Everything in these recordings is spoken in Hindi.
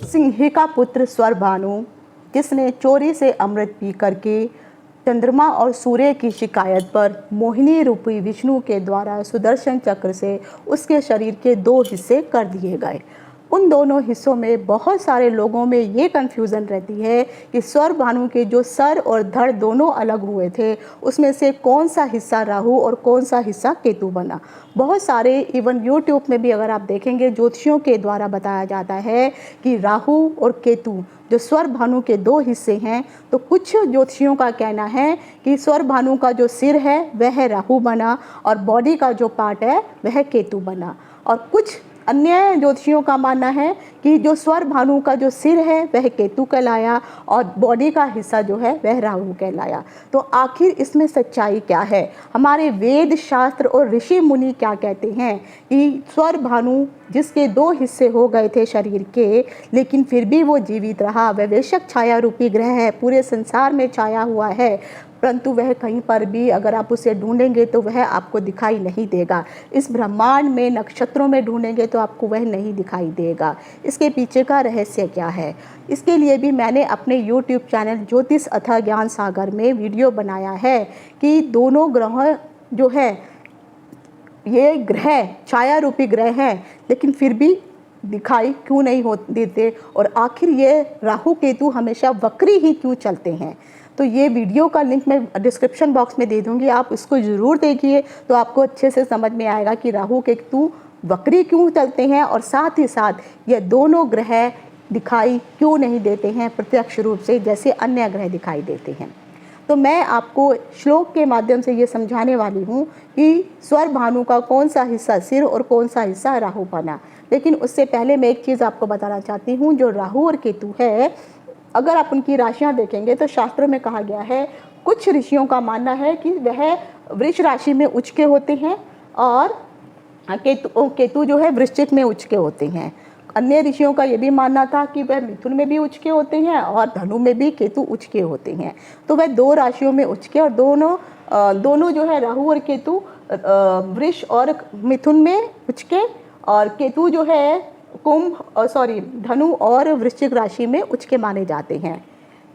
सिंह का पुत्र स्वरभानु, जिसने चोरी से अमृत पी करके चंद्रमा और सूर्य की शिकायत पर मोहिनी रूपी विष्णु के द्वारा सुदर्शन चक्र से उसके शरीर के 2 हिस्से कर दिए गए। उन दोनों हिस्सों में बहुत सारे लोगों में ये कन्फ्यूज़न रहती है कि स्वरभानु के जो सर और धड़ दोनों अलग हुए थे, उसमें से कौन सा हिस्सा राहु और कौन सा हिस्सा केतु बना। बहुत सारे इवन यूट्यूब में भी अगर आप देखेंगे, ज्योतिषियों के द्वारा बताया जाता है कि राहु और केतु जो स्वरभानु के 2 हिस्से हैं। तो कुछ ज्योतिषियों का कहना है कि स्वरभानु का जो सिर है वह राहु बना और बॉडी का जो पार्ट है वह केतु बना। और कुछ अन्य ज्योतिषियों का मानना है कि जो स्वरभानु का जो सिर है वह केतु कहलाया और बॉडी का हिस्सा जो है वह राहु कहलाया। तो आखिर इसमें सच्चाई क्या है? हमारे वेद शास्त्र और ऋषि मुनि क्या कहते हैं कि स्वरभानु जिसके 2 हिस्से हो गए थे शरीर के, लेकिन फिर भी वो जीवित रहा। वह बेशक छाया रूपी ग्रह है, पूरे संसार में छाया हुआ है, परंतु वह कहीं पर भी अगर आप उसे ढूंढेंगे तो वह आपको दिखाई नहीं देगा। इस ब्रह्मांड में नक्षत्रों में ढूंढेंगे तो आपको वह नहीं दिखाई देगा। इसके पीछे का रहस्य क्या है? इसके लिए भी मैंने अपने YouTube चैनल ज्योतिष अथाह ज्ञान सागर में वीडियो बनाया है कि दोनों ग्रह जो है, ये ग्रह छाया रूपी ग्रह हैं, लेकिन फिर भी दिखाई क्यों नहीं हो देते और आखिर ये राहु केतु हमेशा वक्री ही क्यों चलते हैं। तो ये वीडियो का लिंक मैं डिस्क्रिप्शन बॉक्स में दे दूंगी, आप इसको ज़रूर देखिए तो आपको अच्छे से समझ में आएगा कि राहु केतु वक्री क्यों चलते हैं और साथ ही साथ ये दोनों ग्रह दिखाई क्यों नहीं देते हैं प्रत्यक्ष रूप से जैसे अन्य ग्रह दिखाई देते हैं। तो मैं आपको श्लोक के माध्यम से ये समझाने वाली हूँ कि स्वरभानु का कौन सा हिस्सा सिर और कौन सा हिस्सा राहु बना। लेकिन उससे पहले मैं एक चीज़ आपको बताना चाहती हूँ, जो राहु और केतु है, अगर आप उनकी राशियाँ देखेंगे तो शास्त्रों में कहा गया है, कुछ ऋषियों का मानना है कि वह वृष राशि में उच्च के होते हैं और केतु जो है वृश्चिक में उच्च के होते हैं। अन्य ऋषियों का ये भी मानना था कि वह मिथुन में भी उच्च के होते हैं और धनु में भी केतु उच्च के होते हैं। तो वह 2 राशियों में उच्च के और दोनों जो है राहु और केतु वृष और मिथुन में उच्च के और केतु जो है धनु और वृश्चिक राशि में उच्च के माने जाते हैं।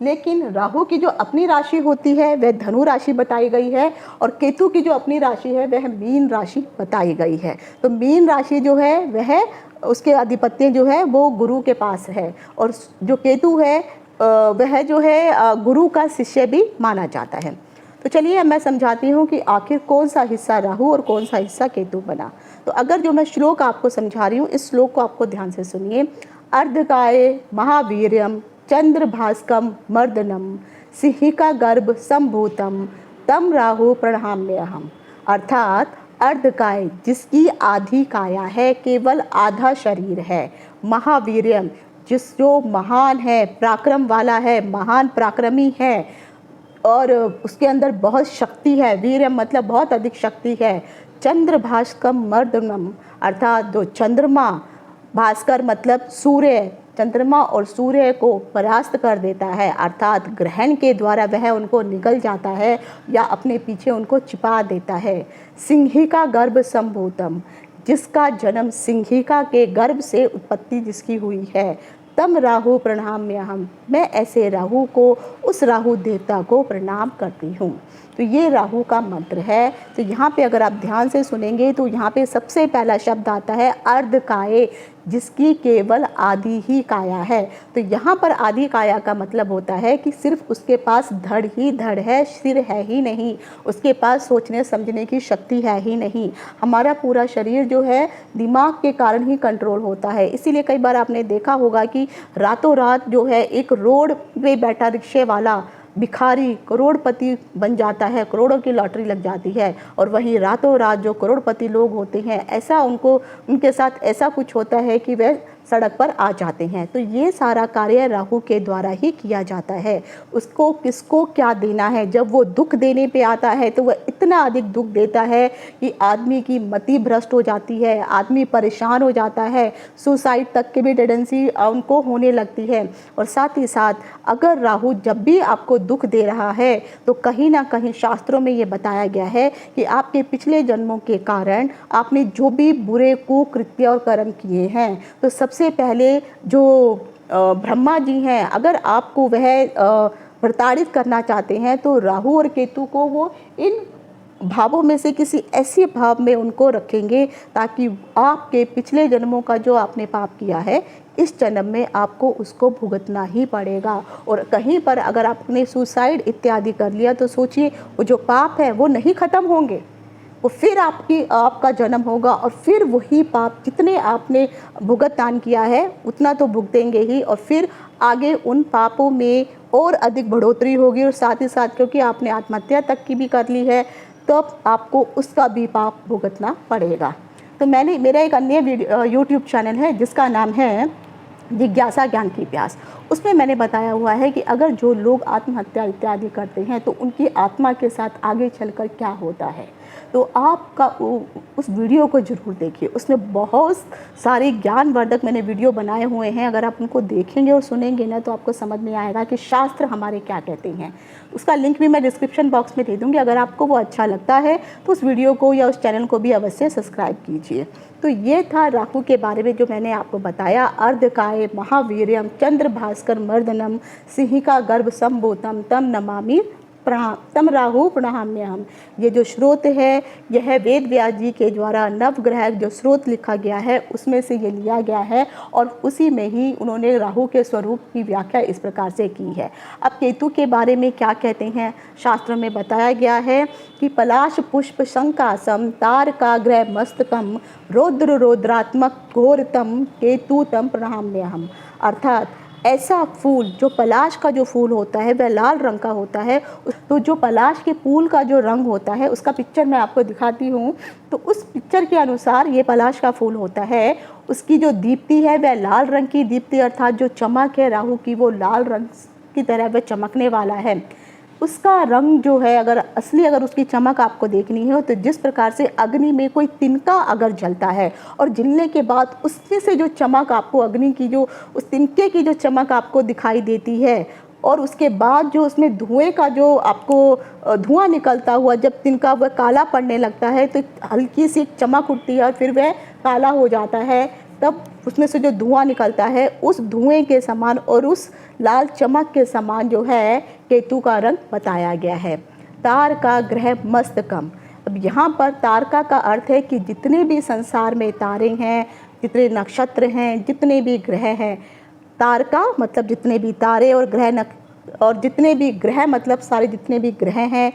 लेकिन राहु की जो अपनी राशि होती है वह धनु राशि बताई गई है और केतु की जो अपनी राशि है वह मीन राशि बताई गई है। तो मीन राशि जो है वह उसके आधिपत्य जो है वो गुरु के पास है और जो केतु है वह जो है गुरु का शिष्य भी माना जाता है। तो चलिए मैं समझाती हूँ कि आखिर कौन सा हिस्सा राहु और कौन सा हिस्सा केतु बना। तो अगर जो मैं श्लोक आपको समझा रही हूँ, इस श्लोक को आपको ध्यान से सुनिए। अर्धकाय महावीर्यम चंद्रभास्कम मर्दनम सिंहिका गर्भ संभूतम तम राहु प्रणहाम्यहम। अर्थात अर्धकाय जिसकी आधी काया है, केवल आधा शरीर है, महावीर्यम जो महान है, पराक्रम वाला है, महान पराक्रमी है और उसके अंदर बहुत शक्ति है, वीर्य मतलब बहुत अधिक शक्ति है। चंद्र भास्कम मर्दनम अर्थात जो चंद्रमा, भास्कर मतलब सूर्य, चंद्रमा और सूर्य को परास्त कर देता है, अर्थात ग्रहण के द्वारा वह उनको निगल जाता है या अपने पीछे उनको छिपा देता है। सिंहिका गर्भ संभूतम जिसका जन्म सिंहिका के गर्भ से उत्पत्ति जिसकी हुई है, तम राहु प्रणहाम्यहम मैं ऐसे राहु को, उस राहु देवता को प्रणाम करती हूँ। तो ये राहु का मंत्र है। तो यहाँ पे अगर आप ध्यान से सुनेंगे तो यहाँ पे सबसे पहला शब्द आता है अर्धकाय, जिसकी केवल आधी ही काया है। तो यहाँ पर आधी काया का मतलब होता है कि सिर्फ उसके पास धड़ ही धड़ है, सिर है ही नहीं, उसके पास सोचने समझने की शक्ति है ही नहीं। हमारा पूरा शरीर जो है दिमाग के कारण ही कंट्रोल होता है। इसीलिए कई बार आपने देखा होगा कि रातों रात जो है एक रोड पे बैठा रिक्शे वाला भिखारी करोड़पति बन जाता है, करोड़ों की लॉटरी लग जाती है, और वहीं रातों रात जो करोड़पति लोग होते हैं ऐसा उनके साथ ऐसा कुछ होता है कि वह सड़क पर आ जाते हैं। तो ये सारा कार्य राहु के द्वारा ही किया जाता है। उसको किसको क्या देना है, जब वो दुख देने पे आता है तो वह इतना अधिक दुख देता है कि आदमी की मति भ्रष्ट हो जाती है, आदमी परेशान हो जाता है, सुसाइड तक की भी टेंडेंसी उनको होने लगती है। और साथ ही साथ अगर राहु जब भी आपको दुख दे रहा है तो कहीं ना कहीं शास्त्रों में ये बताया गया है कि आपके पिछले जन्मों के कारण आपने जो भी बुरे कुकृत्य और कर्म किए हैं, तो सबसे पहले जो ब्रह्मा जी हैं, अगर आपको वह प्रताड़ित करना चाहते हैं तो राहु और केतु को वो इन भावों में से किसी ऐसे भाव में उनको रखेंगे ताकि आपके पिछले जन्मों का जो आपने पाप किया है इस जन्म में आपको उसको भुगतना ही पड़ेगा। और कहीं पर अगर आपने सुसाइड इत्यादि कर लिया तो सोचिए वो जो पाप है वो नहीं खत्म होंगे, वो फिर आपका जन्म होगा और फिर वही पाप जितने आपने भुगतान किया है उतना तो भुगतेंगे ही, और फिर आगे उन पापों में और अधिक बढ़ोतरी होगी। और साथ ही साथ क्योंकि आपने आत्महत्या तक की भी कर ली है तो आपको उसका भी पाप भुगतना पड़ेगा। तो मेरा एक अन्य यूट्यूब चैनल है जिसका नाम है जिज्ञासा ज्ञान की प्यास। उसमें मैंने बताया हुआ है कि अगर जो लोग आत्महत्या इत्यादि करते हैं तो उनकी आत्मा के साथ आगे चलकर क्या होता है, तो आपका उस वीडियो को ज़रूर देखिए। उसमें बहुत सारे ज्ञानवर्धक मैंने वीडियो बनाए हुए हैं, अगर आप उनको देखेंगे और सुनेंगे ना तो आपको समझ में आएगा कि शास्त्र हमारे क्या कहते हैं। उसका लिंक भी मैं डिस्क्रिप्शन बॉक्स में दे दूँगी, अगर आपको वो अच्छा लगता है तो उस वीडियो को या उस चैनल को भी अवश्य सब्सक्राइब कीजिए। तो ये था राहु के बारे में जो मैंने आपको बताया। अर्धकाय महावीर्यम चंद्र भास्कर मर्दनम सिंहिका गर्भ संभूतम तम नमामि तम राहु प्रणाम्यहम। ये जो स्रोत है यह वेद व्यास जी के द्वारा नवग्रह जो स्रोत लिखा गया है उसमें से ये लिया गया है और उसी में ही उन्होंने राहु के स्वरूप की व्याख्या इस प्रकार से की है। अब केतु के बारे में क्या कहते हैं, शास्त्रों में बताया गया है कि पलाश पुष्प शंकासम तारकाग्रह मस्तकम रौद्र रौद्रात्मक घोरतम केतुतम प्रणाम्यहम। अर्थात ऐसा फूल, जो पलाश का जो फूल होता है वह लाल रंग का होता है। तो जो पलाश के फूल का जो रंग होता है उसका पिक्चर मैं आपको दिखाती हूँ। तो उस पिक्चर के अनुसार ये पलाश का फूल होता है, उसकी जो दीप्ति है वह लाल रंग की दीप्ति, अर्थात जो चमक है राहु की वो लाल रंग की तरह वह चमकने वाला है। उसका रंग जो है अगर उसकी चमक आपको देखनी हो तो जिस प्रकार से अग्नि में कोई तिनका अगर जलता है और जलने के बाद उसमें से जो चमक आपको अग्नि की जो उस तिनके की जो चमक आपको दिखाई देती है और उसके बाद जो उसमें धुएं का जो आपको धुआं निकलता हुआ जब तिनका वह काला पड़ने लगता है तो हल्की सी एक चमक उठती है और फिर वह काला हो जाता है, तब उसमें से जो धुआं निकलता है उस धुएं के समान और उस लाल चमक के समान जो है केतु का रंग बताया गया है। तारका ग्रह मस्तकम। अब यहाँ पर तारका का अर्थ है कि जितने भी संसार में तारे हैं, जितने नक्षत्र हैं, जितने भी ग्रह हैं, तारका मतलब जितने भी तारे और और जितने भी ग्रह मतलब सारे जितने भी ग्रह हैं।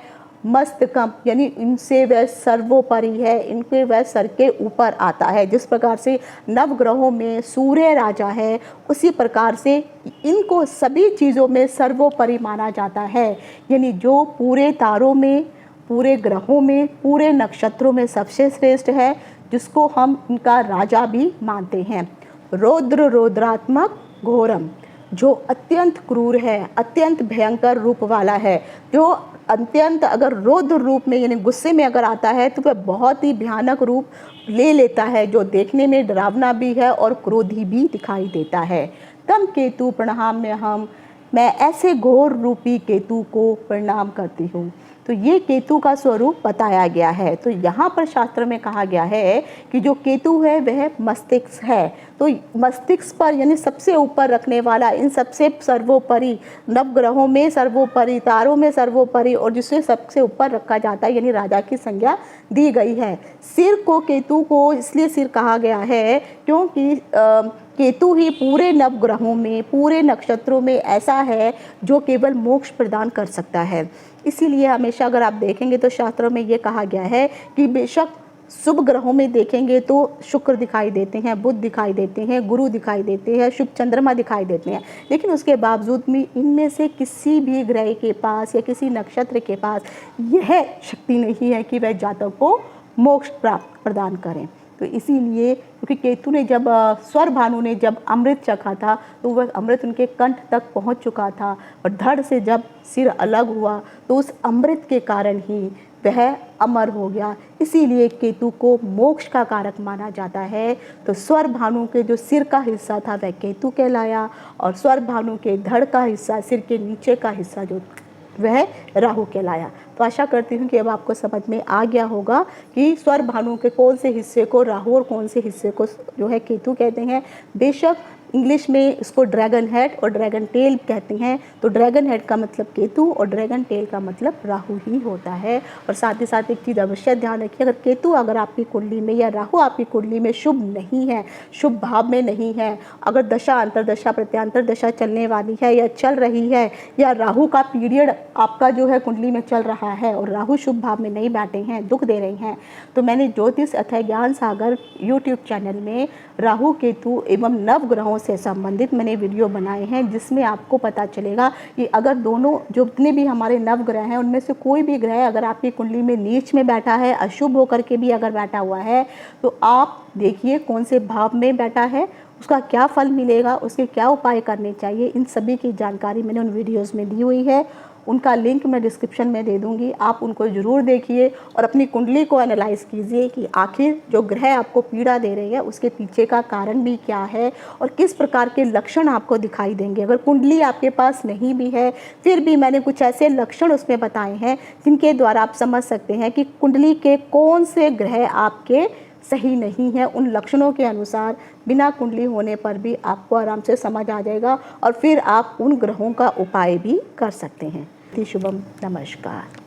मस्तकम यानी इनसे वह सर्वोपरि है, इनके वह सर के ऊपर आता है। जिस प्रकार से नवग्रहों में सूर्य राजा है उसी प्रकार से इनको सभी चीज़ों में सर्वोपरि माना जाता है, यानी जो पूरे तारों में, पूरे ग्रहों में, पूरे नक्षत्रों में सबसे श्रेष्ठ है, जिसको हम इनका राजा भी मानते हैं। रौद्र रौद्रात्मक घोरम, जो अत्यंत क्रूर है, अत्यंत भयंकर रूप वाला है, जो अत्यंत अगर रौद्र रूप में यानी गुस्से में अगर आता है तो वह बहुत ही भयानक रूप ले लेता है, जो देखने में डरावना भी है और क्रोधी भी दिखाई देता है। तम केतु प्रणाम्यहम, मैं ऐसे घोर रूपी केतु को प्रणाम करती हूँ। तो ये केतु का स्वरूप बताया गया है। तो यहाँ पर शास्त्र में कहा गया है कि जो केतु है वह मस्तिष्क है, तो मस्तिष्क पर यानी सबसे ऊपर रखने वाला, इन सबसे सर्वोपरि, नवग्रहों में सर्वोपरि, तारों में सर्वोपरि और जिसे सबसे ऊपर रखा जाता है यानी राजा की संज्ञा दी गई है। सिर को केतु को इसलिए सिर कहा गया है क्योंकि केतु ही पूरे नवग्रहों में, पूरे नक्षत्रों में ऐसा है जो केवल मोक्ष प्रदान कर सकता है। इसीलिए हमेशा अगर आप देखेंगे तो शास्त्रों में ये कहा गया है कि बेशक शुभ ग्रहों में देखेंगे तो शुक्र दिखाई देते हैं, बुध दिखाई देते हैं, गुरु दिखाई देते हैं, शुभ चंद्रमा दिखाई देते हैं, लेकिन उसके बावजूद भी इनमें से किसी भी ग्रह के पास या किसी नक्षत्र के पास यह शक्ति नहीं है कि वह जातक को मोक्ष प्राप्त प्रदान करें। तो इसीलिए क्योंकि केतु ने जब स्वर भानु ने जब अमृत चखा था तो वह अमृत उनके कंठ तक पहुंच चुका था और धड़ से जब सिर अलग हुआ तो उस अमृत के कारण ही वह अमर हो गया। इसीलिए केतु को मोक्ष का कारक माना जाता है। तो स्वर भानु के जो सिर का हिस्सा था वह केतु कहलाया और स्वर भानु के धड़ का हिस्सा, सिर के नीचे का हिस्सा जो वह राहु कहलाया। तो आशा करती हूँ कि अब आपको समझ में आ गया होगा कि स्वर भानु के कौन से हिस्से को राहु और कौन से हिस्से को जो है केतु कहते हैं। बेशक इंग्लिश में इसको ड्रैगन हेड और ड्रैगन टेल कहते हैं। तो ड्रैगन हेड का मतलब केतु और ड्रैगन टेल का मतलब राहु ही होता है। और साथ ही साथ एक चीज़ अवश्य ध्यान रखिए, अगर केतु अगर आपकी कुंडली में या राहु आपकी कुंडली में शुभ नहीं है, शुभ भाव में नहीं है, अगर दशा अंतरदशा प्रत्यांतर दशा चलने वाली है या चल रही है या राहु का पीरियड आपका जो है कुंडली में चल रहा है और राहु शुभ भाव में नहीं बैठे हैं, दुख दे रहे हैं, तो मैंने ज्योतिष अथय ज्ञान सागर यूट्यूब चैनल में राहु केतु एवं नवग्रहों से संबंधित मैंने वीडियो बनाए हैं, जिसमें आपको पता चलेगा कि अगर दोनों जो जितने भी हमारे नवग्रह हैं उनमें से कोई भी ग्रह अगर आपकी कुंडली में नीच में बैठा है, अशुभ होकर के भी अगर बैठा हुआ है, तो आप देखिए कौन से भाव में बैठा है, उसका क्या फल मिलेगा, उसके क्या उपाय करने चाहिए। इन सभी की जानकारी मैंने उन वीडियोज़ में दी हुई है, उनका लिंक मैं डिस्क्रिप्शन में दे दूंगी, आप उनको ज़रूर देखिए और अपनी कुंडली को एनालाइज कीजिए कि आखिर जो ग्रह आपको पीड़ा दे रहे हैं उसके पीछे का कारण भी क्या है और किस प्रकार के लक्षण आपको दिखाई देंगे। अगर कुंडली आपके पास नहीं भी है फिर भी मैंने कुछ ऐसे लक्षण उसमें बताए हैं जिनके द्वारा आप समझ सकते हैं कि कुंडली के कौन से ग्रह आपके सही नहीं है। उन लक्षणों के अनुसार बिना कुंडली होने पर भी आपको आराम से समझ आ जाएगा और फिर आप उन ग्रहों का उपाय भी कर सकते हैं। शुभम, नमस्कार।